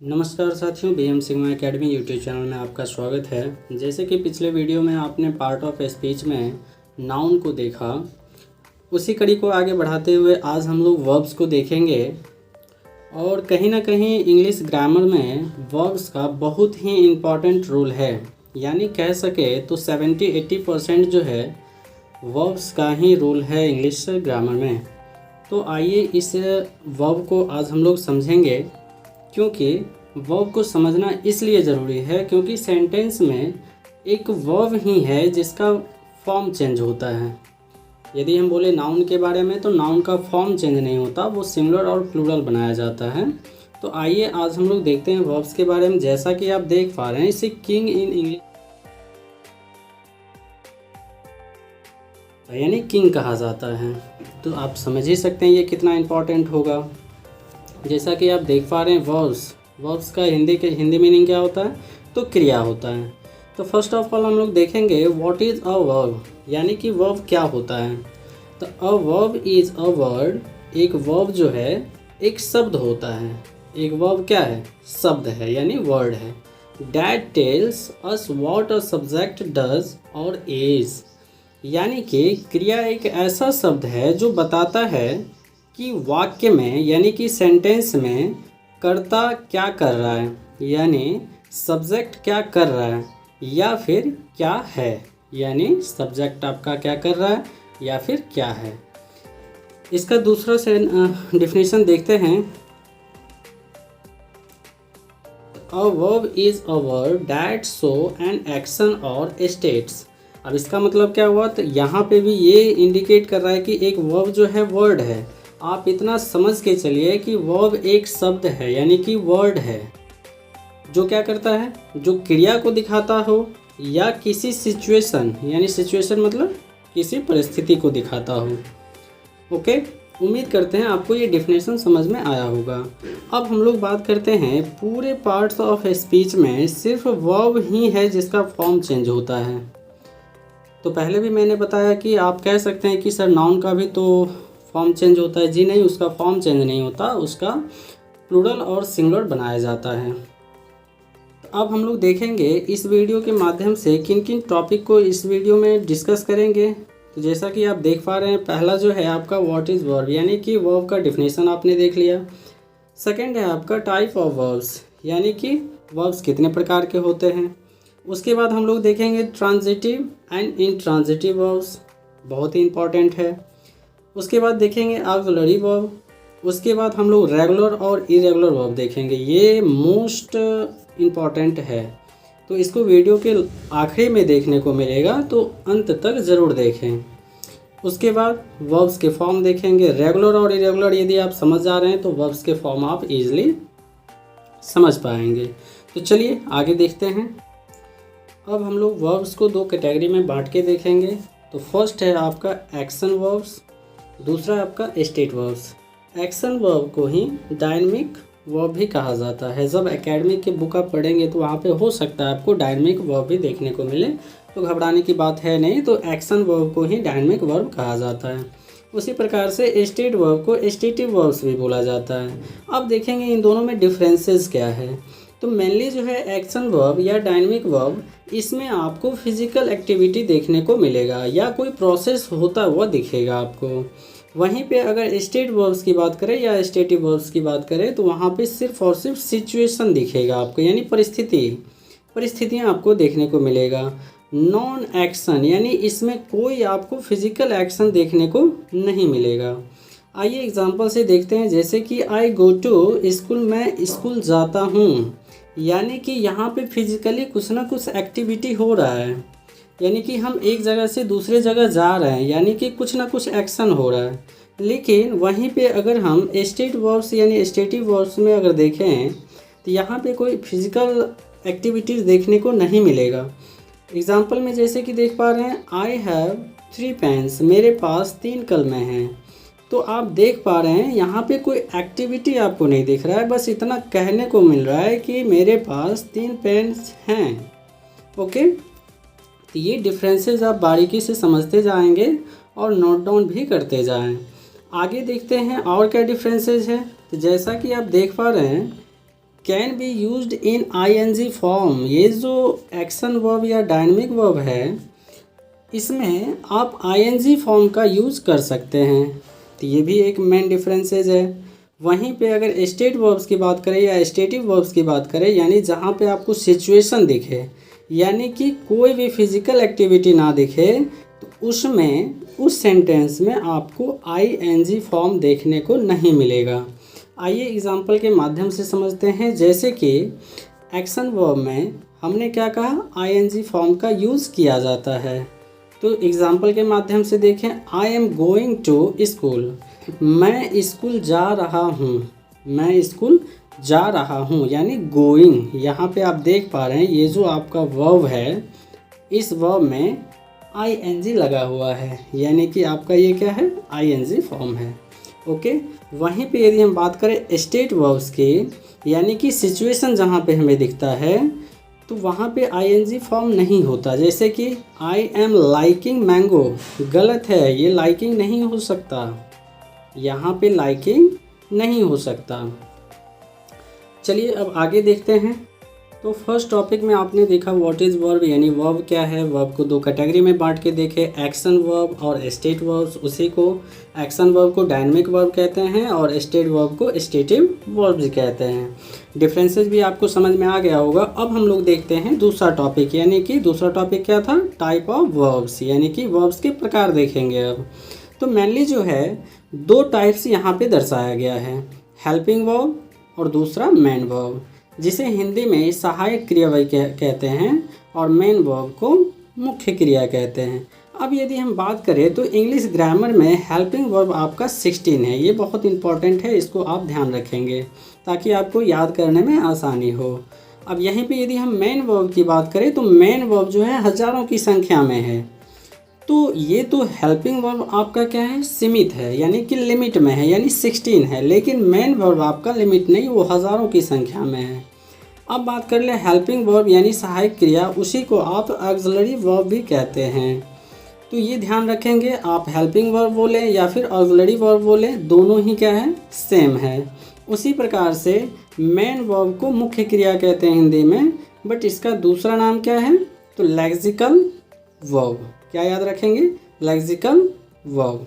नमस्कार साथियों, BM Sigma Academy YouTube channel में आपका स्वागत है। जैसे कि पिछले वीडियो में आपने पार्ट ऑफ स्पीच में नाउन को देखा, उसी कड़ी को आगे बढ़ाते हुए आज हम लोग वर्ब्स को देखेंगे। और कहीं ना कहीं इंग्लिश ग्रामर में वर्ब्स का बहुत ही इम्पॉर्टेंट रोल है, यानी कह सके तो 70-80% जो है वर्ब्स का ही रोल है इंग्लिश ग्रामर में। तो आइए इस वर्ब को आज हम लोग समझेंगे, क्योंकि वर्ब को समझना इसलिए ज़रूरी है क्योंकि सेंटेंस में एक वर्ब ही है जिसका फॉर्म चेंज होता है। यदि हम बोले नाउन के बारे में, तो नाउन का फॉर्म चेंज नहीं होता, वो सिंगुलर और प्लूरल बनाया जाता है। तो आइए आज हम लोग देखते हैं वर्ब्स के बारे में। जैसा कि आप देख पा रहे हैं, इसे किंग इन इंग्लिश यानी किंग कहा जाता है। तो आप समझ ही सकते हैं ये कितना इम्पोर्टेंट होगा। जैसा कि आप देख पा रहे हैं, वर्ब्स का हिंदी मीनिंग क्या होता है, तो क्रिया होता है। तो फर्स्ट ऑफ ऑल हम लोग देखेंगे व्हाट इज़ अ वर्ब, यानी कि वर्ब क्या होता है। तो a verb is a word, एक वर्ब जो है एक शब्द होता है। एक वर्ब क्या है, शब्द है यानी वर्ड है। That tells us what a subject does और इज, यानी कि क्रिया एक ऐसा शब्द है जो बताता है कि वाक्य में यानी कि सेंटेंस में कर्ता क्या कर रहा है, यानी सब्जेक्ट क्या कर रहा है या फिर क्या है, यानी सब्जेक्ट आपका क्या कर रहा है या फिर क्या है। इसका दूसरा से डिफिनेशन देखते हैं। A verb is a word that show an action और स्टेट्स। अब इसका मतलब क्या हुआ, तो यहाँ पे भी ये इंडिकेट कर रहा है कि एक वर्ब जो है वर्ड है। आप इतना समझ के चलिए कि वर्ब एक शब्द है यानी कि वर्ड है, जो क्या करता है, जो क्रिया को दिखाता हो या किसी सिचुएशन, यानी सिचुएशन मतलब किसी परिस्थिति को दिखाता हो। ओके, उम्मीद करते हैं आपको ये डेफिनेशन समझ में आया होगा। अब हम लोग बात करते हैं पूरे पार्ट्स ऑफ स्पीच में सिर्फ वर्ब ही है जिसका फॉर्म चेंज होता है। तो पहले भी मैंने बताया कि आप कह सकते हैं कि सर नाउन का भी तो फॉर्म चेंज होता है। जी नहीं, उसका फॉर्म चेंज नहीं होता, उसका प्लूरल और सिंगुलर बनाया जाता है। अब हम लोग देखेंगे इस वीडियो के माध्यम से किन किन टॉपिक को इस वीडियो में डिस्कस करेंगे। तो जैसा कि आप देख पा रहे हैं, पहला जो है आपका व्हाट इज़ वर्ब, यानी कि वर्ब का डिफिनेशन आपने देख लिया। सेकंड है आपका टाइप ऑफ वर्ब्स, यानी कि वर्ब्स कितने प्रकार के होते हैं। उसके बाद हम लोग देखेंगे ट्रांजिटिव एंड इनट्रांजिटिव वर्ब्स, बहुत ही इंपॉर्टेंट है। उसके बाद देखेंगे ऑक्सिलरी वर्ब। उसके बाद हम लोग रेगुलर और इरेगुलर वर्ब देखेंगे, ये मोस्ट इम्पॉर्टेंट है। तो इसको वीडियो के आखिरी में देखने को मिलेगा, तो अंत तक ज़रूर देखें। उसके बाद वर्ब्स के फॉर्म देखेंगे, रेगुलर और इरेगुलर। यदि आप समझ जा रहे हैं तो वर्ब्स के फॉर्म आप इजीली समझ पाएंगे। तो चलिए आगे देखते हैं। अब हम लोग वर्ब्स को दो कैटेगरी में बांट के देखेंगे। तो फर्स्ट है आपका एक्शन वर्ब्स, दूसरा है आपका स्टेट वर्ब्स। एक्शन वर्ब को ही डायनेमिक वर्ब भी कहा जाता है। जब एकेडमिक की बुक आप पढ़ेंगे तो वहाँ पे हो सकता है आपको डायनेमिक वर्ब भी देखने को मिले, तो घबराने की बात है नहीं। तो एक्शन वर्ब को ही डायनेमिक वर्ब कहा जाता है। उसी प्रकार से स्टेट वर्ब को स्टेटिव वर्ब्स भी बोला जाता है। अब देखेंगे इन दोनों में डिफरेंसेस क्या है। तो मेनली जो है एक्शन वर्ब या डायनेमिक वर्ब, इसमें आपको फिजिकल एक्टिविटी देखने को मिलेगा या कोई प्रोसेस होता हुआ दिखेगा आपको। वहीं पे अगर स्टेट वर्ब्स की बात करें या स्टेटिव वर्ब्स की बात करें, तो वहाँ पे सिर्फ और सिर्फ सिचुएशन दिखेगा आपको, यानी परिस्थितियाँ आपको देखने को मिलेगा। नॉन एक्शन, यानी इसमें कोई आपको फिजिकल एक्शन देखने को नहीं मिलेगा। आइए एग्जांपल से देखते हैं। जैसे कि आई गो टू स्कूल, मैं स्कूल जाता हूँ, यानी कि यहाँ पे फिजिकली कुछ ना कुछ एक्टिविटी हो रहा है, यानी कि हम एक जगह से दूसरे जगह जा रहे हैं, यानी कि कुछ ना कुछ एक्शन हो रहा है। लेकिन वहीं पे अगर हम स्टेट वर्ब्स यानी स्टेटिव वर्ब्स में अगर देखें, तो यहाँ पे कोई फिजिकल एक्टिविटीज़ देखने को नहीं मिलेगा। एग्जाम्पल में जैसे कि देख पा रहे हैं, आई हैव 3 पेन्स, मेरे पास 3 कलमें हैं। तो आप देख पा रहे हैं यहाँ पे कोई एक्टिविटी आपको नहीं दिख रहा है, बस इतना कहने को मिल रहा है कि मेरे पास 3 पेन्स हैं। ओके, तो ये डिफरेंसेस आप बारीकी से समझते जाएंगे और नोट डाउन भी करते जाएं। आगे देखते हैं और क्या डिफरेंसेस है। तो जैसा कि आप देख पा रहे हैं, can be used in ING form. ये जो एक्शन वर्ब या डायनेमिक वर्ब है इसमें आप आईएनजी फॉर्म का यूज़ कर सकते हैं, तो ये भी एक मेन डिफरेंसेज है। वहीं पे अगर स्टेट वर्ब्स की बात करें या स्टेटिव वर्ब्स की बात करें, यानी जहाँ पे आपको सिचुएशन दिखे, यानी कि कोई भी फिजिकल एक्टिविटी ना दिखे, तो उसमें उस सेंटेंस में आपको आईएनजी फॉर्म देखने को नहीं मिलेगा। आइए एग्जाम्पल के माध्यम से समझते हैं। जैसे कि एक्शन वर्ब में हमने क्या कहा, आईएनजी फॉर्म का यूज़ किया जाता है। तो एग्जाम्पल के माध्यम से देखें, I am going to school, मैं स्कूल जा रहा हूँ, मैं स्कूल जा रहा हूँ, यानी गोइंग। यहाँ पे आप देख पा रहे हैं ये जो आपका वर्ब है, इस वर्ब में आईएनजी लगा हुआ है, यानी कि आपका ये क्या है, आईएनजी फॉर्म है। ओके, वहीं पे यदि हम बात करें स्टेट वर्ब्स की, यानी कि सिचुएशन जहाँ पे हमें दिखता है, तो वहाँ पे आईएनजी फॉर्म नहीं होता। जैसे कि आई एम लाइकिंग मैंगो, गलत है, ये लाइकिंग नहीं हो सकता, यहाँ पे लाइकिंग नहीं हो सकता। चलिए अब आगे देखते हैं। तो फर्स्ट टॉपिक में आपने देखा व्हाट इज़ वर्ब, यानी वर्ब क्या है। वर्ब को दो कैटेगरी में बांट के देखे, एक्शन वर्ब और स्टेट वर्ब्स। उसी को एक्शन वर्ब को डायनेमिक वर्ब कहते हैं और स्टेट वर्ब को स्टेटिव वर्ब भी कहते हैं। डिफरेंसेस भी आपको समझ में आ गया होगा। अब हम लोग देखते हैं दूसरा टॉपिक, यानी कि दूसरा टॉपिक क्या था, टाइप ऑफ वर्ब्स, यानी कि वर्ब्स के प्रकार देखेंगे अब। तो मेनली जो है दो टाइप्स यहाँ पे दर्शाया गया है, हेल्पिंग वर्ब और दूसरा मेन वर्ब, जिसे हिंदी में सहायक क्रियावाची कहते हैं और मेन वर्ब को मुख्य क्रिया कहते हैं। अब यदि हम बात करें तो इंग्लिश ग्रामर में हेल्पिंग वर्ब आपका 16 है। ये बहुत इंपॉर्टेंट है, इसको आप ध्यान रखेंगे ताकि आपको याद करने में आसानी हो। अब यहीं पे यदि हम मेन वर्ब की बात करें तो मेन वर्ब जो है हज़ारों की संख्या में है। तो ये तो हेल्पिंग वर्ब आपका क्या है, सीमित है, यानी कि लिमिट में है, यानी 16 है। लेकिन मेन वर्ब आपका लिमिट नहीं, वो हज़ारों की संख्या में है। अब बात कर ले हेल्पिंग वर्ब यानी सहायक क्रिया, उसी को आप ऑक्सिलरी वर्ब भी कहते हैं। तो ये ध्यान रखेंगे, आप हेल्पिंग वर्ब बोलें या फिर ऑक्सिलरी वर्ब बोलें, दोनों ही क्या है, सेम है। उसी प्रकार से मेन वर्ब को मुख्य क्रिया कहते हैं हिंदी में, बट इसका दूसरा नाम क्या है, तो लेक्सिकल वर्ब। क्या याद रखेंगे, लेक्सिकल वर्ब।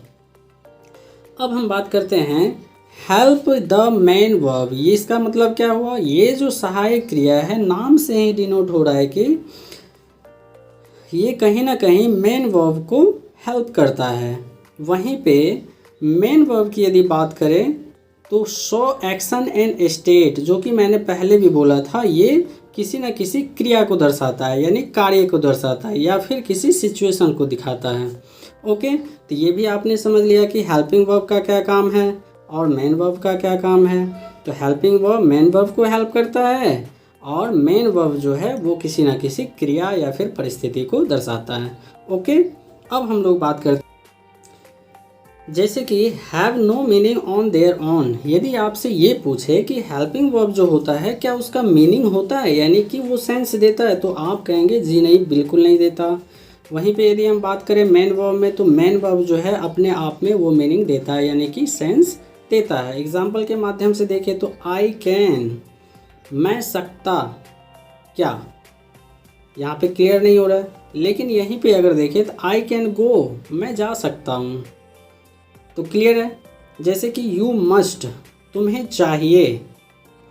अब हम बात करते हैं हेल्प द मेन वर्ब। ये इसका मतलब क्या हुआ, ये जो सहायक क्रिया है नाम से ही डिनोट हो रहा है कि ये कहीं ना कहीं मेन वर्ब को हेल्प करता है। वहीं पे मेन वर्ब की यदि बात करें तो शो एक्शन एंड स्टेट, जो कि मैंने पहले भी बोला था, ये किसी न किसी क्रिया को दर्शाता है, यानी कार्य को दर्शाता है या फिर किसी सिचुएशन को दिखाता है। ओके, तो ये भी आपने समझ लिया कि हेल्पिंग वर्ब का क्या काम है और मेन वर्ब का क्या काम है। तो हेल्पिंग वर्ब मेन वर्ब को हेल्प करता है और मेन वर्ब जो है वो किसी न किसी क्रिया या फिर परिस्थिति को दर्शाता है। ओके, अब हम लोग बात करते हैं जैसे कि have no meaning on there on. यदि आपसे ये पूछे कि हेल्पिंग वर्ब जो होता है क्या उसका मीनिंग होता है, यानी कि वो सेंस देता है, तो आप कहेंगे जी नहीं, बिल्कुल नहीं देता। वहीं पे यदि हम बात करें मेन वर्ब में, तो मेन वर्ब जो है अपने आप में वो मीनिंग देता है, यानी कि सेंस देता है। एग्जाम्पल के माध्यम से देखें तो आई कैन, मैं सकता, क्या यहाँ पे क्लियर नहीं हो रहा है। लेकिन यहीं पे अगर देखें तो आई कैन गो, मैं जा सकता हूँ, तो क्लियर है। जैसे कि यू मस्ट, तुम्हें चाहिए,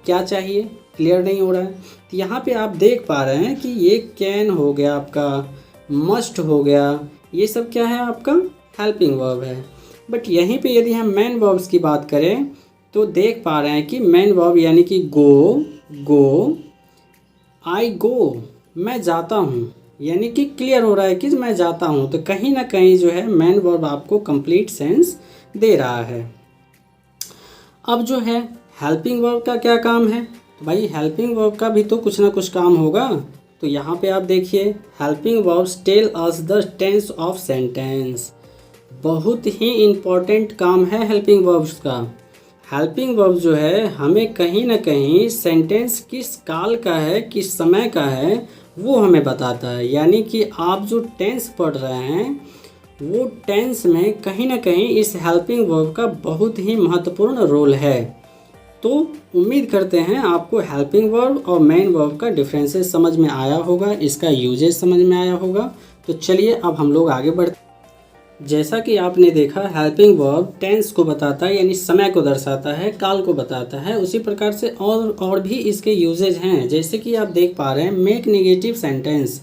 क्या चाहिए, क्लियर नहीं हो रहा है। तो यहाँ पे आप देख पा रहे हैं कि ये कैन हो गया आपका, मस्ट हो गया, ये सब क्या है आपका हेल्पिंग वर्ब है। बट यहीं पे यदि हम मेन वर्ब्स की बात करें तो देख पा रहे हैं कि मेन वर्ब यानी कि गो, आई गो, मैं जाता हूँ, यानी कि क्लियर हो रहा है कि मैं जाता हूँ। तो कहीं ना कहीं जो है मेन वर्ब आपको कंप्लीट सेंस दे रहा है। अब जो है हेल्पिंग वर्ब का क्या काम है, तो भाई हेल्पिंग वर्ब का भी तो कुछ ना कुछ काम होगा। तो यहाँ पे आप देखिए helping verbs tell us the tense of sentence. बहुत ही इम्पोर्टेंट काम है हेल्पिंग वर्ब्स का। हेल्पिंग वर्ब जो है हमें कहीं ना कहीं सेंटेंस किस काल का है, किस समय का है, वो हमें बताता है। यानी कि आप जो टेंस पढ़ रहे हैं वो टेंस में कहीं ना कहीं इस हेल्पिंग वर्ब का बहुत ही महत्वपूर्ण रोल है। तो उम्मीद करते हैं आपको हेल्पिंग वर्ब और मेन वर्ब का डिफरेंसेस समझ में आया होगा, इसका यूजेज समझ में आया होगा। तो चलिए अब हम लोग आगे बढ़ते। जैसा कि आपने देखा हेल्पिंग वर्ब टेंस को बताता है, यानी समय को दर्शाता है, काल को बताता है। उसी प्रकार से और भी इसके यूजेज हैं। जैसे कि आप देख पा रहे हैं मेक नेगेटिव सेंटेंस,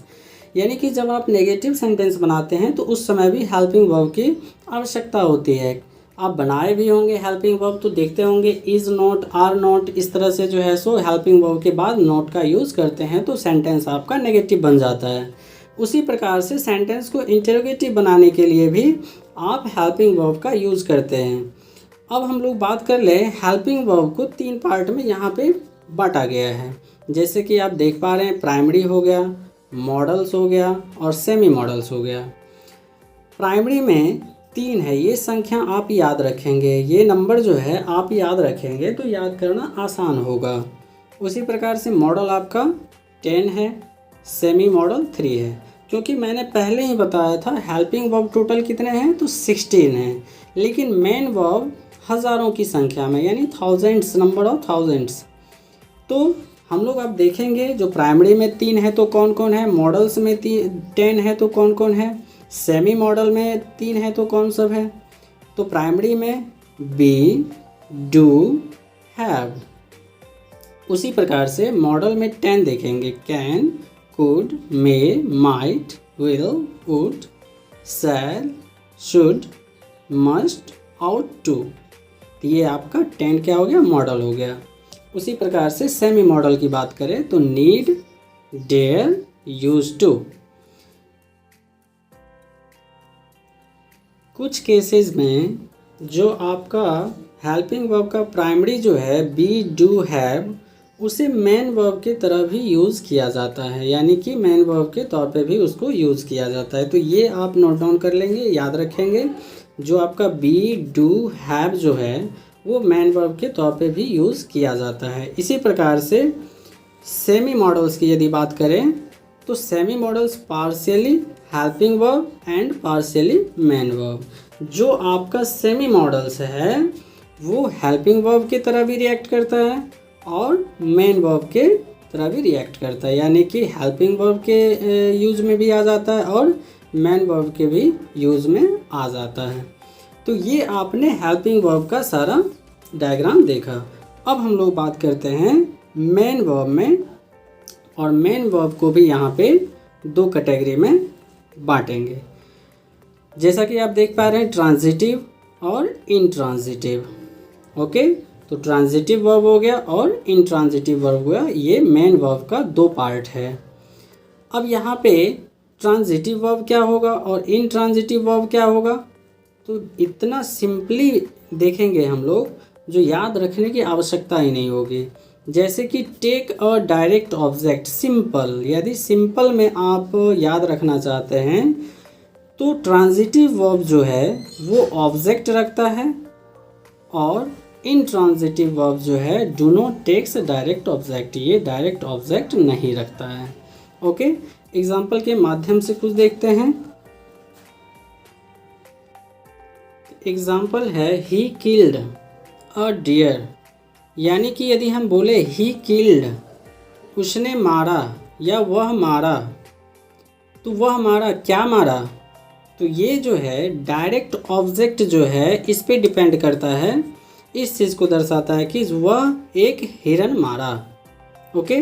यानी कि जब आप नेगेटिव सेंटेंस बनाते हैं तो उस समय भी हेल्पिंग वर्ब की आवश्यकता होती है। आप बनाए भी होंगे हेल्पिंग वर्ब तो देखते होंगे इज़ नॉट, आर नॉट, इस तरह से जो है सो हेल्पिंग वर्ब के बाद नॉट का यूज़ करते हैं तो सेंटेंस आपका नेगेटिव बन जाता है। उसी प्रकार से सेंटेंस को इंटरोगेटिव बनाने के लिए भी आप हेल्पिंग वर्ब का यूज़ करते हैं। अब हम लोग बात कर लें हेल्पिंग वर्ब को 3 पार्ट में यहाँ पे बांटा गया है। जैसे कि आप देख पा रहे हैं प्राइमरी हो गया, मॉडल्स हो गया और सेमी मॉडल्स हो गया। प्राइमरी में 3 है, ये संख्या आप याद रखेंगे, ये नंबर जो है आप याद रखेंगे तो याद करना आसान होगा। उसी प्रकार से मॉडल आपका 10 है, सेमी मॉडल 3 है। क्योंकि मैंने पहले ही बताया था हेल्पिंग वर्ब टोटल कितने हैं तो 16 हैं, लेकिन मेन वर्ब हज़ारों की संख्या में, यानी थाउजेंड्स, नंबर ऑफ थाउजेंड्स। तो हम लोग अब देखेंगे जो प्राइमरी में 3 है तो कौन कौन है, मॉडल्स में 10 है तो कौन कौन है, सेमी मॉडल में 3 है तो कौन सब है। तो प्राइमरी में बी, डू, हैव। उसी प्रकार से मॉडल में 10 देखेंगे, can, could, may, might, will, would, shall, should, must, ought to। तो ये आपका 10 क्या हो गया, मॉडल हो गया। उसी प्रकार से सेमी मॉडल की बात करें तो नीड, डेयर, यूज टू। कुछ केसेस में जो आपका हेल्पिंग वर्ब का प्राइमरी जो है बी, डू, हैव, उसे मेन वर्ब के तरह भी यूज़ किया जाता है, यानी कि मेन वर्ब के तौर पे भी उसको यूज़ किया जाता है। तो ये आप नोट डाउन कर लेंगे, याद रखेंगे। जो आपका बी, डू, हैव जो है वो मेन वर्ब के तौर पे भी यूज़ किया जाता है। इसी प्रकार से सेमी मॉडल्स की यदि बात करें तो semi models partially helping verb and partially main verb. जो आपका सेमी मॉडल्स है वो हेल्पिंग वर्ब की तरह भी रिएक्ट करता है और मेन वर्ब के तरह भी रिएक्ट करता है, यानी कि हेल्पिंग वर्ब के यूज़ में भी आ जाता है और मेन वर्ब के भी यूज़ में आ जाता है। तो ये आपने हेल्पिंग वर्ब का सारा डायग्राम देखा। अब हम लोग बात करते हैं मेन वर्ब में, और मेन वर्ब को भी यहाँ पे 2 कैटेगरी में बांटेंगे। जैसा कि आप देख पा रहे हैं ट्रांजिटिव और इनट्रांजिटिव। ओके, तो ट्रांजिटिव वर्ब हो गया और इनट्रांजिटिव वर्ब हो गया। ये मेन वर्ब का 2 पार्ट है। अब यहाँ पे ट्रांजिटिव वर्ब क्या होगा और इनट्रांजिटिव वर्ब क्या होगा, तो इतना सिंपली देखेंगे हम लोग, जो याद रखने की आवश्यकता ही नहीं होगी। जैसे कि take a direct object, simple. यदि सिंपल में आप याद रखना चाहते हैं तो ट्रांजिटिव वर्ब जो है वो ऑब्जेक्ट रखता है और इनट्रांजिटिव वर्ब जो है do not takes direct object, ये डायरेक्ट ऑब्जेक्ट नहीं रखता है। ओके, एग्जाम्पल के माध्यम से कुछ देखते हैं। एग्जाम्पल है ही किल्ड अ डियर, यानी कि यदि हम बोले ही किल्ड, उसने मारा या वह मारा, तो वह मारा, क्या मारा, तो ये जो है डायरेक्ट ऑब्जेक्ट जो है इस पे डिपेंड करता है, इस चीज़ को दर्शाता है कि वह एक हिरन मारा। ओके,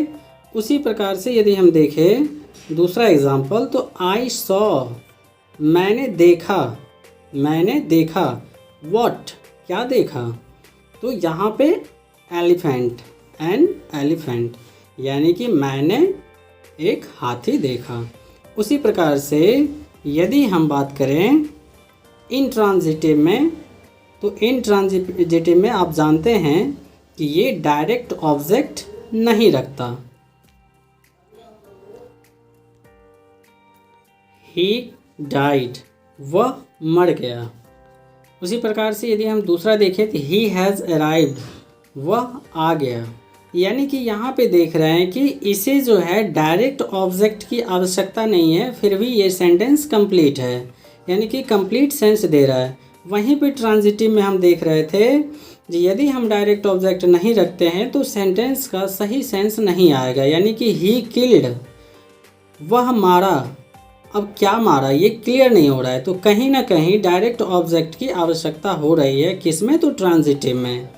उसी प्रकार से यदि हम देखें दूसरा एग्जाम्पल तो आई सॉ, मैंने देखा, मैंने देखा, व्हाट, क्या देखा, तो यहाँ पे एलिफेंट, एन एलिफेंट, यानी कि मैंने एक हाथी देखा। उसी प्रकार से यदि हम बात करें इनट्रांजिटिव में, तो इनट्रांजिटिव में आप जानते हैं कि ये डायरेक्ट ऑब्जेक्ट नहीं रखता। ही डाइड, वह मर गया। उसी प्रकार से यदि हम दूसरा देखें तो ही हैज़ अराइव्ड, वह आ गया। यानी कि यहाँ पे देख रहे हैं कि इसे जो है डायरेक्ट ऑब्जेक्ट की आवश्यकता नहीं है, फिर भी ये सेंटेंस कंप्लीट है, यानी कि कंप्लीट सेंस दे रहा है। वहीं पे ट्रांजिटिव में हम देख रहे थे जी यदि हम डायरेक्ट ऑब्जेक्ट नहीं रखते हैं तो सेंटेंस का सही सेंस नहीं आएगा, यानी कि ही किल्ड, वह मारा। अब क्या मारा ये क्लियर नहीं हो रहा है, तो कहीं ना कहीं डायरेक्ट ऑब्जेक्ट की आवश्यकता हो रही है। किसमें? तो ट्रांजिटिव में।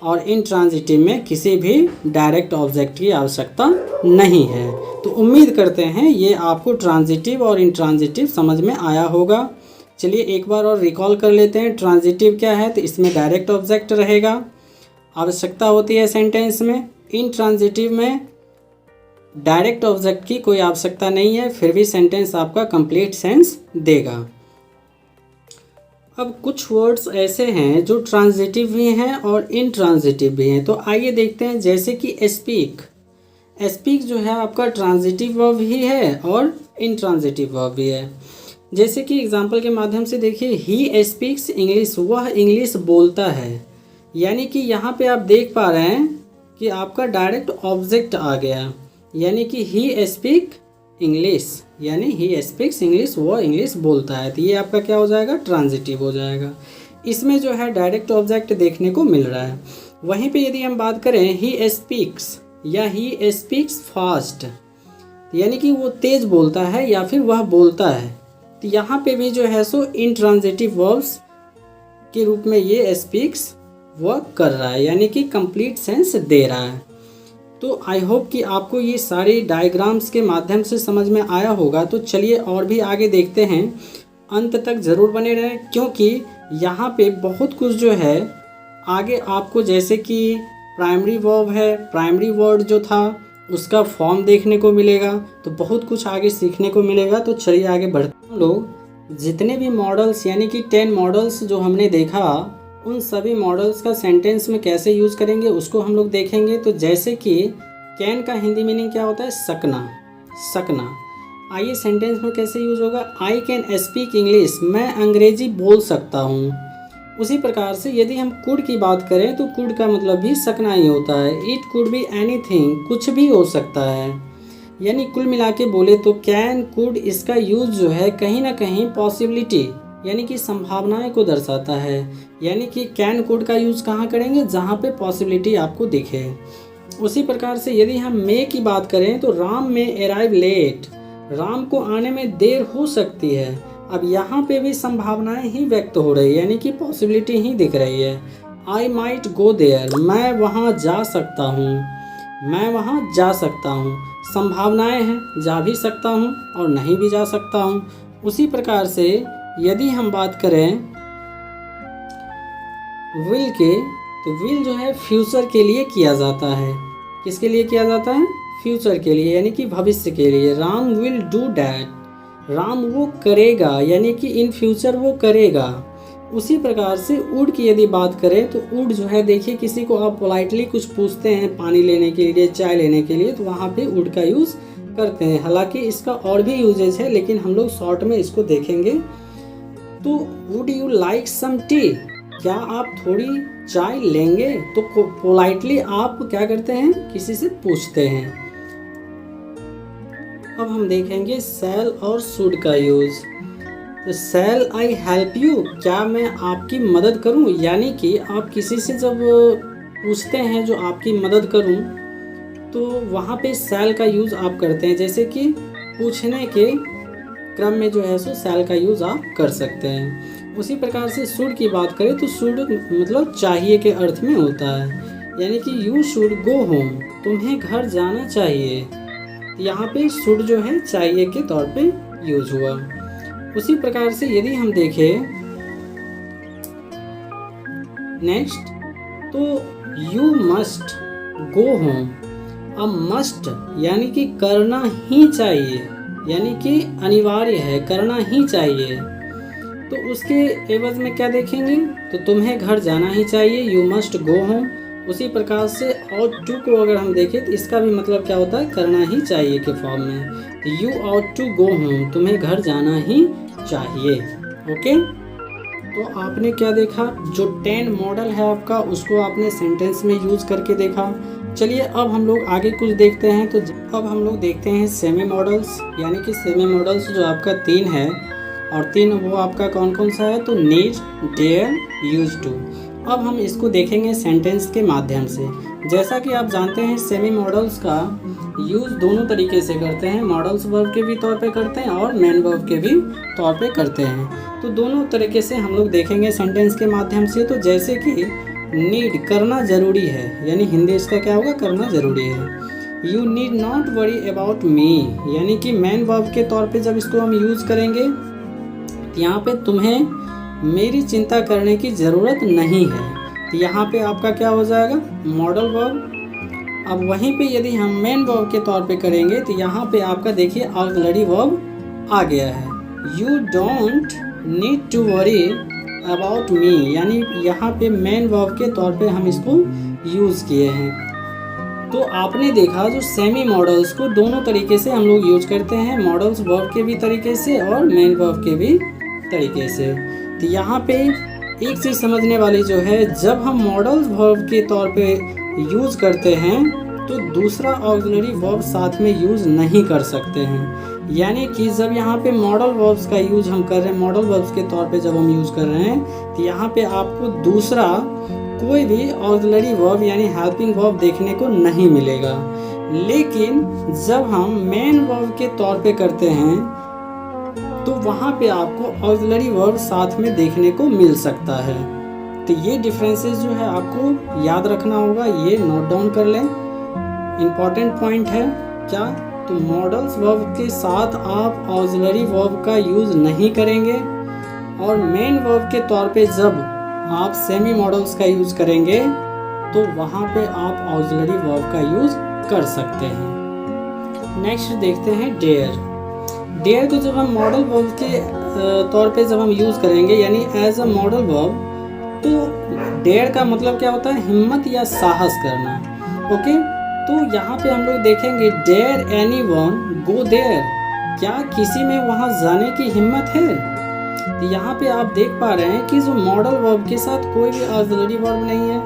और इन ट्रांजिटिव में किसी भी डायरेक्ट ऑब्जेक्ट की आवश्यकता नहीं है। तो उम्मीद करते हैं ये आपको ट्रांजिटिव और इंट्रांजिटिव समझ में आया होगा। चलिए एक बार और रिकॉल कर लेते हैं। ट्रांजिटिव क्या है? तो इसमें डायरेक्ट ऑब्जेक्ट रहेगा, आवश्यकता होती है सेंटेंस में। इंट्रांजिटिव में डायरेक्ट ऑब्जेक्ट की कोई आवश्यकता नहीं है, फिर भी सेंटेंस आपका कंप्लीट सेंस देगा। अब कुछ वर्ड्स ऐसे हैं जो ट्रांजिटिव भी हैं और इंट्रांजिटिव भी हैं, तो आइए देखते हैं। जैसे कि स्पीक, स्पीक जो है आपका ट्रांजिटिव वर्ब ही है और इंट्रांजिटिव वर्ब भी है। जैसे कि एग्जांपल के माध्यम से देखिए, ही स्पीक्स इंग्लिश, वह इंग्लिश बोलता है। यानी कि यहाँ पे आप देख पा रहे हैं कि आपका डायरेक्ट ऑब्जेक्ट आ गया, यानी कि ही स्पीक इंग्लिश, यानी ही स्पीक्स इंग्लिश, वह इंग्लिश बोलता है। तो ये आपका क्या हो जाएगा? ट्रांजिटिव हो जाएगा। इसमें जो है डायरेक्ट ऑब्जेक्ट देखने को मिल रहा है। वहीं पे यदि हम बात करें ही स्पीक्स या ही स्पीक्स फास्ट, यानी कि वो तेज बोलता है या फिर वह बोलता है, तो यहाँ पे भी जो है सो इंट्रांजिटिव वर्ब्स के रूप में ये स्पीक्स वर्क कर रहा है, यानी कि कंप्लीट सेंस दे रहा है। तो आई होप कि आपको ये सारी डायग्राम्स के माध्यम से समझ में आया होगा। तो चलिए और भी आगे देखते हैं, अंत तक ज़रूर बने रहें, क्योंकि यहाँ पे बहुत कुछ जो है आगे आपको, जैसे कि प्राइमरी वर्ब है, प्राइमरी वर्ड जो था उसका फॉर्म देखने को मिलेगा, तो बहुत कुछ आगे सीखने को मिलेगा। तो चलिए आगे बढ़ते हैं। हम लोग जितने भी मॉडल्स, यानी कि 10 मॉडल्स जो हमने देखा, उन सभी मॉडल्स का सेंटेंस में कैसे यूज़ करेंगे उसको हम लोग देखेंगे। तो जैसे कि कैन का हिंदी मीनिंग क्या होता है? सकना, सकना। आइए सेंटेंस में कैसे यूज़ होगा? आई कैन स्पीक इंग्लिश, मैं अंग्रेजी बोल सकता हूँ। उसी प्रकार से यदि हम कुड की बात करें तो कुड का मतलब भी सकना ही होता है। इट कुड बी एनीथिंग, कुछ भी हो सकता है। यानी कुल मिला के बोले तो कैन, कुड, इसका यूज़ जो है कहीं ना कहीं पॉसिबिलिटी, यानी कि संभावनाएं को दर्शाता है। यानी कि कैन कुड का यूज़ कहाँ करेंगे? जहाँ पे पॉसिबिलिटी आपको दिखे। उसी प्रकार से यदि हम मे की बात करें तो राम में अराइव लेट, राम को आने में देर हो सकती है। अब यहाँ पे भी संभावनाएं ही व्यक्त हो रही है, यानी कि पॉसिबिलिटी ही दिख रही है। आई माइट गो देयर, मैं वहाँ जा सकता हूँ, मैं वहाँ जा सकता हूँ। संभावनाएं हैं, जा भी सकता हूँ और नहीं भी जा सकता हूँ। उसी प्रकार से यदि हम बात करें विल के, तो विल जो है फ्यूचर के लिए किया जाता है। किसके लिए किया जाता है? फ्यूचर के लिए, यानी कि भविष्य के लिए। Ram will do that, Ram वो करेगा, यानी कि इन फ्यूचर वो करेगा। उसी प्रकार से वुड की यदि बात करें तो वुड जो है, देखिए किसी को आप पोलाइटली कुछ पूछते हैं पानी लेने के लिए, चाय लेने के लिए, तो वहाँ पे वुड का यूज़ करते हैं। हालांकि इसका और भी यूजेज है, लेकिन हम लोग शॉर्ट में इसको देखेंगे। तो would you like some tea, क्या आप थोड़ी चाय लेंगे? तो पोलाइटली आप क्या करते हैं? किसी से पूछते हैं। अब हम देखेंगे शैल और शुड का यूज। तो शैल आई हेल्प यू, क्या मैं आपकी मदद करूं? यानी कि आप किसी से जब पूछते हैं जो आपकी मदद करूं, तो वहाँ पे शैल का यूज़ आप करते हैं। जैसे कि पूछने के क्रम में जो है सो शैल का यूज़ आप कर सकते हैं। उसी प्रकार से शुड की बात करें तो शुड मतलब चाहिए के अर्थ में होता है। यानी कि यू शुड गो होम, तुम्हें घर जाना चाहिए। यहाँ पे शुड जो है चाहिए के तौर पे यूज हुआ। उसी प्रकार से यदि हम देखें नेक्स्ट, तो यू मस्ट गो होम। अब मस्ट यानी कि करना ही चाहिए, यानी कि अनिवार्य है, करना ही चाहिए। तो उसके एवज में क्या देखेंगे? तो तुम्हें घर जाना ही चाहिए, यू मस्ट गो होम। उसी प्रकार से ought to को अगर हम देखें तो इसका भी मतलब क्या होता है? करना ही चाहिए के फॉर्म में। तो you ought to go home, तुम्हें घर जाना ही चाहिए। ओके, तो आपने क्या देखा? जो 10 मॉडल है आपका, उसको आपने सेंटेंस में यूज करके देखा। चलिए अब हम लोग आगे कुछ देखते हैं। तो अब हम लोग देखते हैं सेमी मॉडल्स, यानी कि सेमी मॉडल्स जो आपका 3 है, और 3 वो आपका कौन कौन सा है? तो नीड, डेयर, यूज टू। अब हम इसको देखेंगे सेंटेंस के माध्यम से। जैसा कि आप जानते हैं सेमी मॉडल्स का यूज़ दोनों तरीके से करते हैं, मॉडल्स वर्ब के भी तौर पे करते हैं और मेन वर्ब के भी तौर पे करते हैं। तो दोनों तरीके से हम लोग देखेंगे सेंटेंस के माध्यम से। तो जैसे कि नीड करना ज़रूरी है, यानी हिंदी इसका क्या होगा, करना ज़रूरी है। You need not worry about me, यानी कि मेन वर्ब के तौर पे जब इसको हम यूज़ करेंगे तो यहाँ पे तुम्हें मेरी चिंता करने की ज़रूरत नहीं है, तो यहाँ पे आपका क्या हो जाएगा, मॉडल वर्ब। अब वहीं पे यदि हम मेन वर्ब के तौर पे करेंगे तो यहाँ पे आपका देखिए ऑक्सिलरी वर्ब आ गया है। You don't need to worry about me, यानी यहाँ पे मेन वर्ब के तौर पे हम इसको यूज़ किए हैं। तो आपने देखा जो सेमी मॉडल्स को दोनों तरीके से हम लोग यूज करते हैं, मॉडल्स वर्ब के भी तरीके से और मेन वर्ब के भी तरीके से। तो यहाँ पे एक चीज़ समझने वाली जो है, जब हम मॉडल्स वर्ब के तौर पे यूज़ करते हैं तो दूसरा ऑक्सिलरी वर्ब साथ में यूज़ नहीं कर सकते हैं। यानी कि जब यहाँ पे मॉडल वर्ब्स का यूज़ हम कर रहे हैं, मॉडल वर्ब्स के तौर पे जब हम यूज़ कर रहे हैं तो यहाँ पे आपको दूसरा कोई भी ऑक्सिलरी वर्ब यानी हेल्पिंग वर्ब देखने को नहीं मिलेगा। लेकिन जब हम मेन वर्ब के तौर पे करते हैं तो वहाँ पे आपको ऑक्सिलरी वर्ब साथ में देखने को मिल सकता है। तो ये डिफरेंसेस जो है आपको याद रखना होगा, ये नोट डाउन कर लें, इम्पॉर्टेंट पॉइंट है। क्या, तो मॉडल्स वर्ब के साथ आप ऑक्सिलरी वर्ब का यूज़ नहीं करेंगे और मेन वर्ब के तौर पे जब आप सेमी मॉडल्स का यूज़ करेंगे तो वहाँ पे आप ऑक्सिलरी वर्ब का यूज़ कर सकते हैं। नेक्स्ट देखते हैं डेयर। डेयर को जब हम मॉडल वर्ब के तौर पे जब हम यूज़ करेंगे यानी एज अ मॉडल वर्ब, तो डेयर का मतलब क्या होता है, हिम्मत या साहस करना। ओके, तो यहाँ पे हम लोग देखेंगे डेयर एनीवन गो देयर, क्या किसी में वहाँ जाने की हिम्मत है। तो यहाँ पे आप देख पा रहे हैं कि जो मॉडल वर्ब के साथ कोई भी ऑक्सिलरी वर्ब नहीं है।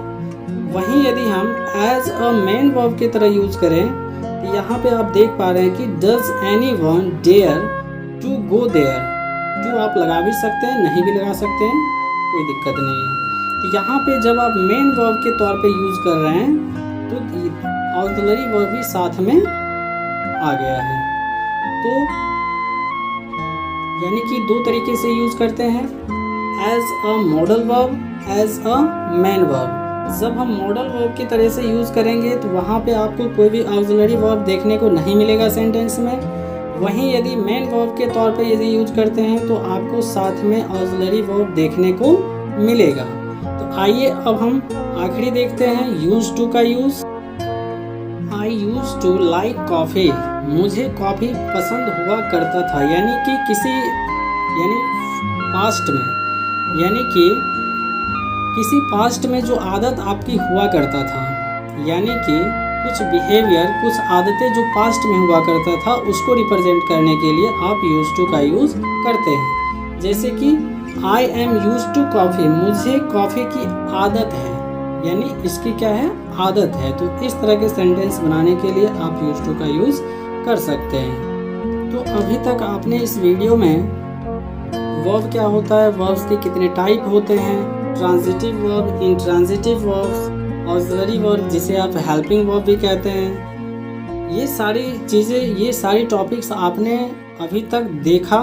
वहीं यदि हम एज अ मेन वर्ब की तरह यूज करें तो यहाँ पे आप देख पा रहे हैं कि does anyone dare to go there. टू आप लगा भी सकते हैं, नहीं भी लगा सकते हैं, कोई दिक्कत नहीं है। तो यहाँ पे जब आप मेन वर्ब के तौर पे यूज कर रहे हैं तो ऑक्सिलरी वर्ब भी साथ में आ गया है। तो यानी कि दो तरीके से यूज करते हैं, as a modal verb, as a main verb. जब हम मॉडल वर्ब की तरह से यूज करेंगे तो वहाँ पे आपको कोई भी ऑक्सिलरी वर्ब देखने को नहीं मिलेगा सेंटेंस में। वहीं यदि मेन वर्ब के तौर पे यदि यूज करते हैं तो आपको साथ में ऑक्सिलरी वर्ब देखने को मिलेगा। तो आइए अब हम आखिरी देखते हैं यूज टू का use. I use to like coffee, मुझे कॉफ़ी पसंद हुआ करता था, यानी कि पास्ट में, यानी कि किसी पास्ट में जो आदत आपकी हुआ करता था, यानी कि कुछ बिहेवियर, कुछ आदतें जो पास्ट में हुआ करता था उसको रिप्रेजेंट करने के लिए आप यूज टू का यूज़ करते हैं। जैसे कि I am use to coffee, मुझे कॉफ़ी की आदत है, यानी इसकी क्या है, आदत है। तो इस तरह के सेंटेंस बनाने के लिए आप यूज टू का यूज़ कर सकते हैं। तो अभी तक आपने इस वीडियो में वर्ब क्या होता है, वर्ब्स के कितने टाइप होते हैं, transitive verb, intransitive verbs, auxiliary verb जिसे आप हेल्पिंग वर्ब भी कहते हैं, ये सारी चीज़ें, ये सारी टॉपिक्स आपने अभी तक देखा।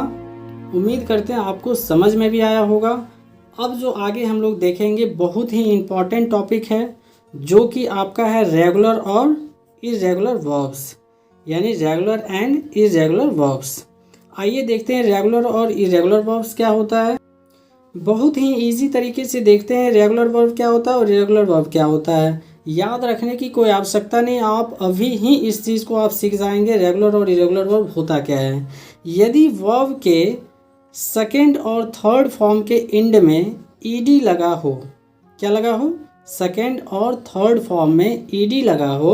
उम्मीद करते हैं आपको समझ में भी आया होगा। अब जो आगे हम लोग देखेंगे बहुत ही इम्पॉर्टेंट टॉपिक है, जो कि आपका है रेगुलर और इरेगुलर वर्ब्स, यानी रेगुलर एंड इरेगुलर वर्ब्स। आइए देखते हैं रेगुलर और इरेगुलर वर्ब्स क्या होता है। बहुत ही इजी तरीके से देखते हैं रेगुलर वर्ब क्या होता है और इरेगुलर वर्ब क्या होता है। याद रखने की कोई आवश्यकता नहीं, आप अभी ही इस चीज़ को आप सीख जाएंगे रेगुलर और इरेगुलर वर्ब होता क्या है। यदि वर्ब के सेकेंड और थर्ड फॉर्म के एंड में ईडी लगा हो, क्या लगा हो, सेकेंड और थर्ड फॉर्म में ईडी लगा हो,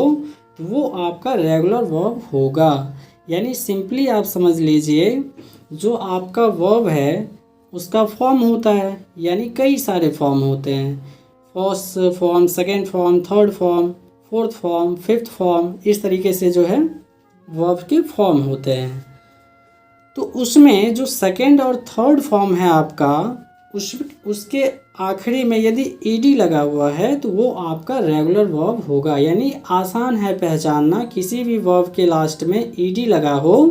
तो वो आपका रेगुलर वर्ब होगा। यानी सिंपली आप समझ लीजिए, जो आपका वर्ब है उसका फॉर्म होता है, यानी कई सारे फॉर्म होते हैं, first form, second form, third form, fourth form, fifth form, इस तरीके से जो है वर्ब के फॉर्म होते हैं। तो उसमें जो सेकेंड और थर्ड फॉर्म है आपका, उसके आखिरी में यदि ईडी लगा हुआ है तो वो आपका रेगुलर वर्ब होगा। यानी आसान है पहचानना, किसी भी वर्ब के लास्ट में ईडी लगा हो,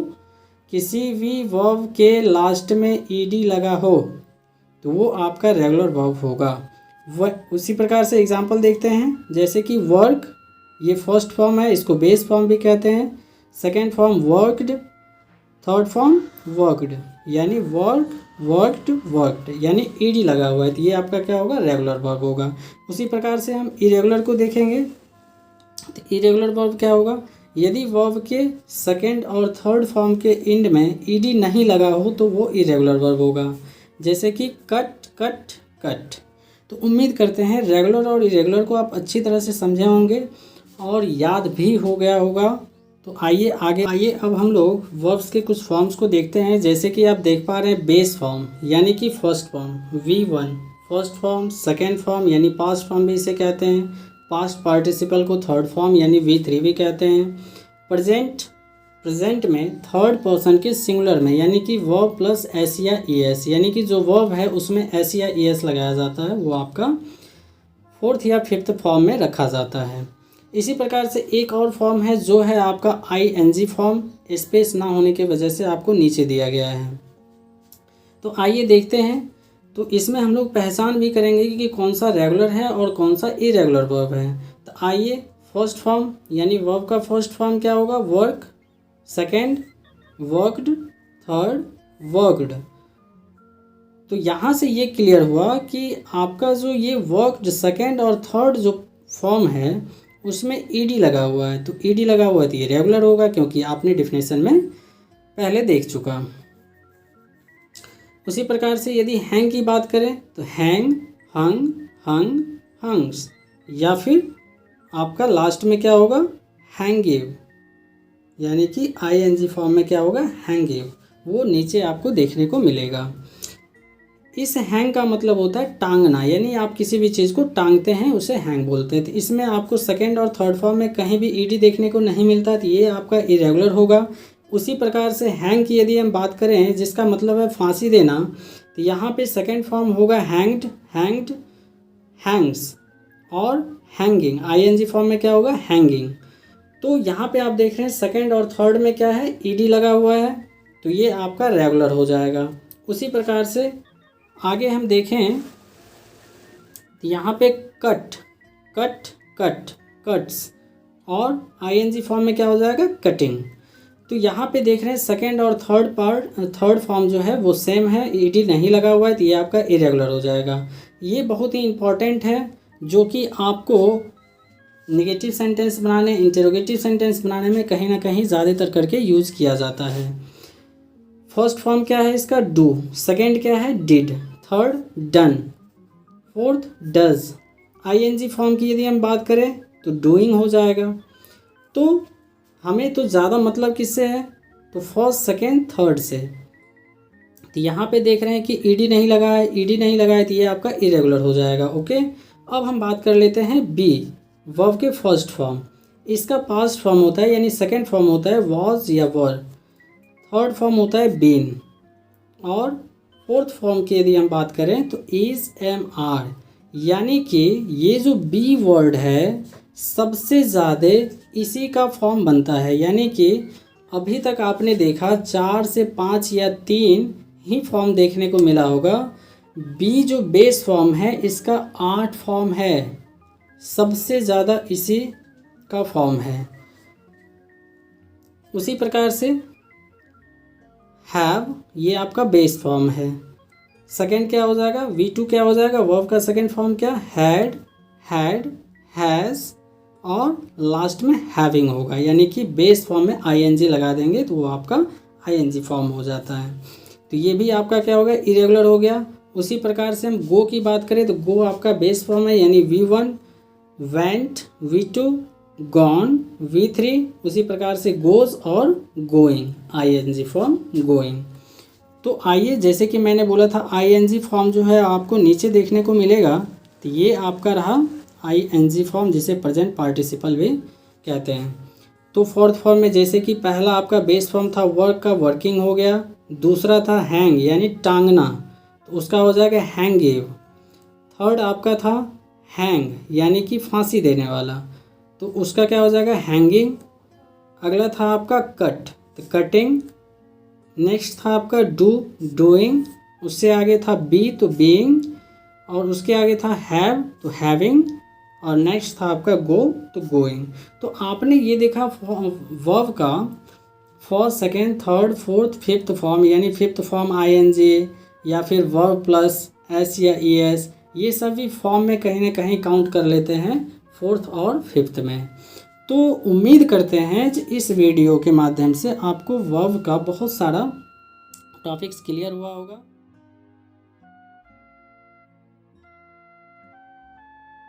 किसी भी वर्ब के लास्ट में ईडी लगा हो तो वो आपका रेगुलर वर्ब होगा। वह उसी प्रकार से एग्जांपल देखते हैं, जैसे कि वर्क, ये फर्स्ट फॉर्म है, इसको बेस फॉर्म भी कहते हैं। Second form worked, third form worked, यानी वर्क, वर्कड, वर्कड, यानी ईडी लगा हुआ है तो ये आपका क्या होगा, रेगुलर वर्ब होगा। उसी प्रकार से हम इरेगुलर को देखेंगे तो इरेगुलर वर्ब क्या होगा, यदि वर्ब के सेकेंड और थर्ड फॉर्म के एंड में ईडी नहीं लगा हो तो वो इरेगुलर वर्ब होगा। जैसे कि कट, कट, कट। तो उम्मीद करते हैं रेगुलर और इरेगुलर को आप अच्छी तरह से समझे होंगे और याद भी हो गया होगा। तो आइए अब हम लोग वर्ब्स के कुछ फॉर्म्स को देखते हैं। जैसे कि आप देख पा रहे हैं बेस फॉर्म यानी कि first form V1 first form, second form यानी पास्ट फॉर्म भी इसे कहते हैं, पास्ट पार्टिसिपल को थर्ड फॉर्म यानी V3 भी कहते हैं। प्रेजेंट में थर्ड पर्सन के सिंगुलर में यानी कि वर्ब प्लस एस या ES, यानी कि जो वर्ब है उसमें एस या ES लगाया जाता है, वो आपका फोर्थ या फिफ्थ फॉर्म में रखा जाता है। इसी प्रकार से एक और फॉर्म है जो है आपका ING फॉर्म, स्पेस ना होने की वजह से आपको नीचे दिया गया है। तो आइए देखते हैं। तो इसमें हम लोग पहचान भी करेंगे कि कौन सा रेगुलर है और कौन सा इरेगुलर वर्ब है। तो आइए, फर्स्ट फॉर्म यानी वर्ब का फर्स्ट फॉर्म क्या होगा, work, second worked, third worked. तो यहाँ से ये क्लियर हुआ कि आपका जो ये वर्कड सेकेंड और थर्ड जो फॉर्म है उसमें ईडी लगा हुआ है। तो ईडी लगा हुआ है तो ये रेगुलर होगा, क्योंकि आपने डिफिनेशन में पहले देख चुका। उसी प्रकार से यदि हैंग की बात करें तो हैंग, हंग, हंग, हंग्स, या फिर आपका लास्ट में क्या होगा, हैंगिव, यानी कि ING फॉर्म में क्या होगा, हैंगिव, वो नीचे आपको देखने को मिलेगा। इस हैंग का मतलब होता है टांगना, यानी आप किसी भी चीज़ को टांगते हैं उसे हैंग बोलते हैं। तो इसमें आपको सेकेंड और थर्ड फॉर्म में कहीं भी ईडी देखने को नहीं मिलता, तो ये आपका इरेगुलर होगा। उसी प्रकार से हैंग की यदि हम बात करें जिसका मतलब है फांसी देना, तो यहाँ पे सेकेंड फॉर्म होगा हैंग्ड, हैंग्ड, हैंग्स, और हैंगिंग, ING फॉर्म में क्या होगा, हैंगिंग। तो यहाँ पे आप देख रहे हैं सेकेंड और थर्ड में क्या है, ईडी लगा हुआ है, तो ये आपका रेगुलर हो जाएगा। उसी प्रकार से आगे हम देखें तो यहाँ पे कट, कट, कट, कट्स, और ING फॉर्म में क्या हो जाएगा, कटिंग। तो यहाँ पे देख रहे हैं सेकेंड और थर्ड फॉर्म जो है वो सेम है, ईडी नहीं लगा हुआ है, तो ये आपका इरेगुलर हो जाएगा। ये बहुत ही इम्पॉर्टेंट है जो कि आपको नेगेटिव सेंटेंस बनाने, इंटरोगेटिव सेंटेंस बनाने में कहीं ना कहीं ज़्यादातर करके यूज़ किया जाता है। फर्स्ट फॉर्म क्या है इसका, डू, सेकेंड क्या है, did, third done, fourth does. ING form की यदि हम बात करें तो डूइंग हो जाएगा। तो हमें तो ज़्यादा मतलब किससे है, तो फर्स्ट, सेकेंड, थर्ड से। तो यहाँ पे देख रहे हैं कि ईडी नहीं लगा है, ईडी नहीं लगा है, तो ये आपका इरेगुलर हो जाएगा। ओके, अब हम बात कर लेते हैं बी, वर्ब के फर्स्ट फॉर्म। इसका पास्ट फॉर्म होता है यानी सेकेंड फॉर्म होता है वॉज या वर, थर्ड फॉर्म होता है बीन, और फोर्थ फॉर्म की यदि हम बात करें तो इज, एम, आर। यानी कि ये जो बी वर्ड है सबसे ज़्यादा इसी का फॉर्म बनता है। यानी कि अभी तक आपने देखा 4 से 5 या 3 ही फॉर्म देखने को मिला होगा। बी जो बेस फॉर्म है इसका 8 फॉर्म है, सबसे ज़्यादा इसी का फॉर्म है। उसी प्रकार से हैव, ये आपका बेस फॉर्म है। सेकेंड क्या हो जाएगा, V2 क्या हो जाएगा, वर्ब का सेकेंड फॉर्म क्या, हैड, हैड, हैज़, और लास्ट में हैविंग होगा। यानी कि बेस फॉर्म में ING लगा देंगे तो वो आपका ING फॉर्म हो जाता है। तो ये भी आपका क्या हो गया, इरेगुलर हो गया। उसी प्रकार से हम गो की बात करें तो गो आपका बेस फॉर्म है यानी V1, went, V2, gone, V3। उसी प्रकार से गोज और गोइंग, ING फॉर्म गोइंग। तो आइए, जैसे कि मैंने बोला था ING फॉर्म जो है आपको नीचे देखने को मिलेगा, तो ये आपका रहा ING फॉर्म जिसे प्रेजेंट पार्टिसिपल भी कहते हैं। तो फोर्थ फॉर्म में जैसे कि पहला आपका बेस फॉर्म था वर्क का, वर्किंग हो गया। दूसरा था हैंग यानी टांगना, तो उसका हो जाएगा हैंगिव। थर्ड आपका था हैंग, यानी कि फांसी देने वाला, तो उसका क्या हो जाएगा हैंगिंग। अगला था आपका कट, तो कटिंग। नेक्स्ट था आपका डू, डूइंग। उससे आगे था बी, तो बीइंग। और उसके आगे था हैव, तो हैविंग। और नेक्स्ट था आपका गो, तो गोइंग। तो आपने ये देखा वर्ब का first, second, third, fourth, fifth form, यानी फिफ्थ फॉर्म आईएनजी या फिर वर्ब प्लस एस या ईएस, ये सभी फॉर्म में कहीं ना कहीं काउंट कर लेते हैं फोर्थ और फिफ्थ में। तो उम्मीद करते हैं कि इस वीडियो के माध्यम से आपको वर्ब का बहुत सारा टॉपिक्स क्लियर हुआ होगा।